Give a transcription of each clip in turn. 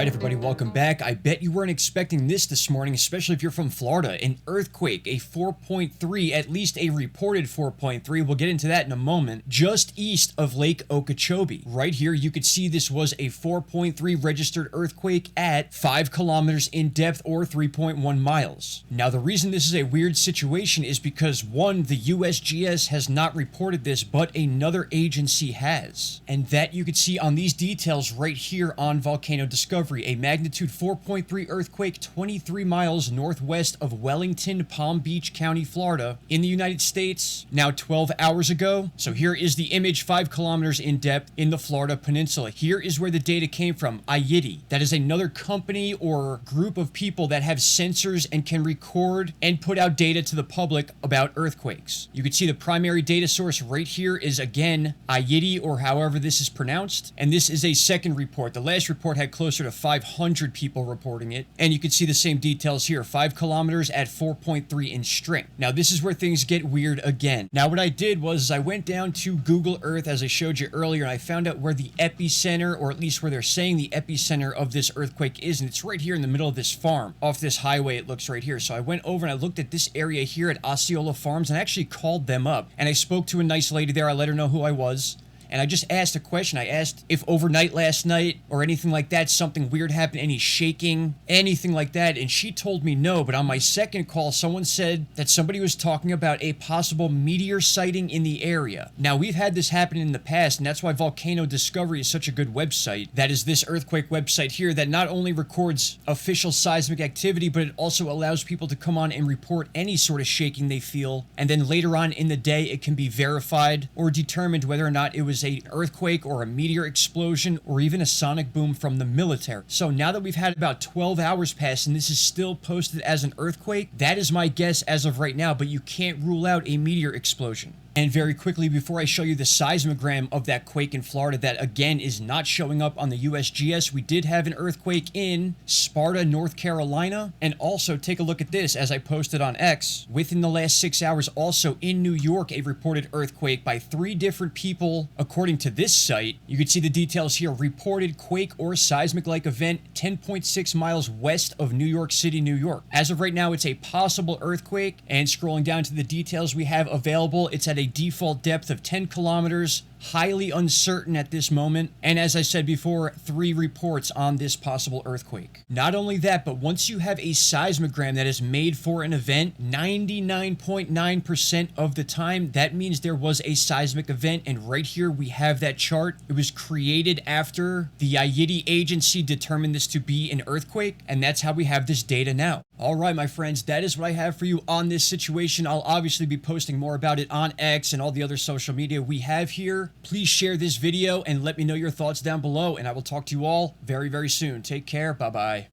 Alright everybody, welcome back. I bet you weren't expecting this morning, especially if you're from Florida. An earthquake, a 4.3, at least a reported 4.3, we'll get into that in a moment, just east of Lake Okeechobee. Right here you could see this was a 4.3 registered earthquake at 5 kilometers in depth or 3.1 miles. Now the reason this is a weird situation is because one, the USGS has not reported this, but another agency has. And that you could see on these details right here on Volcano Discovery, a magnitude 4.3 earthquake 23 miles northwest of Wellington, Palm Beach County, Florida, in the United States, now 12 hours ago. So here is the image, 5 kilometers in depth in the Florida Peninsula. Here is where the data came from, IETI. That is another company or group of people that have sensors and can record and put out data to the public about earthquakes. You can see the primary data source right here is, again, IETI, or however this is pronounced, and this is a second report. The last report had closer to 500 people reporting it, and you can see the same details here, 5 kilometers at 4.3 in strength. Now this is where things get weird again. Now what I did was I went down to Google Earth, as I showed you earlier, and I found out where the epicenter, or at least where they're saying the epicenter of this earthquake is, and it's right here in the middle of this farm, off this highway. It looks right here. So I went over and I looked at this area here at Osceola Farms, and I actually called them up, and I spoke to a nice lady there. I let her know who I was. And I just asked a question. I asked if overnight last night or anything like that, something weird happened, any shaking, anything like that. And she told me no. But on my second call, someone said that somebody was talking about a possible meteor sighting in the area. Now, we've had this happen in the past, and that's why Volcano Discovery is such a good website. That is this earthquake website here that not only records official seismic activity, but it also allows people to come on and report any sort of shaking they feel. And then later on in the day, it can be verified or determined whether or not it was an earthquake or a meteor explosion or even a sonic boom from the military. So now that we've had about 12 hours pass and this is still posted as an earthquake, that is my guess as of right now, but you can't rule out a meteor explosion. And very quickly, before I show you the seismogram of that quake in Florida that, again, is not showing up on the USGS, we did have an earthquake in Sparta, North Carolina. And also, take a look at this, as I posted on X. Within the last 6 hours, also in New York, a reported earthquake by 3 different people, according to this site. You can see the details here. Reported quake or seismic-like event 10.6 miles west of New York City, New York. As of right now, it's a possible earthquake. And scrolling down to the details we have available, it's at a default depth of 10 kilometers, highly uncertain at this moment, and as I said before, 3 reports on this possible earthquake. Not only that, but once you have a seismogram that is made for an event, 99.9% of the time, that means there was a seismic event, and right here we have that chart. It was created after the IETI agency determined this to be an earthquake, and that's how we have this data now. Alright, my friends, that is what I have for you on this situation. I'll obviously be posting more about it on X and all the other social media we have here. Please share this video and let me know your thoughts down below, and I will talk to you all very, very soon. Take care. Bye-bye.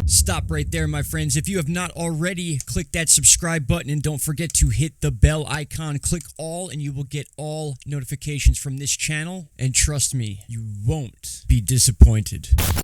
Stop right there, my friends. If you have not already, click that subscribe button and don't forget to hit the bell icon. Click all and you will get all notifications from this channel. And trust me, you won't be disappointed.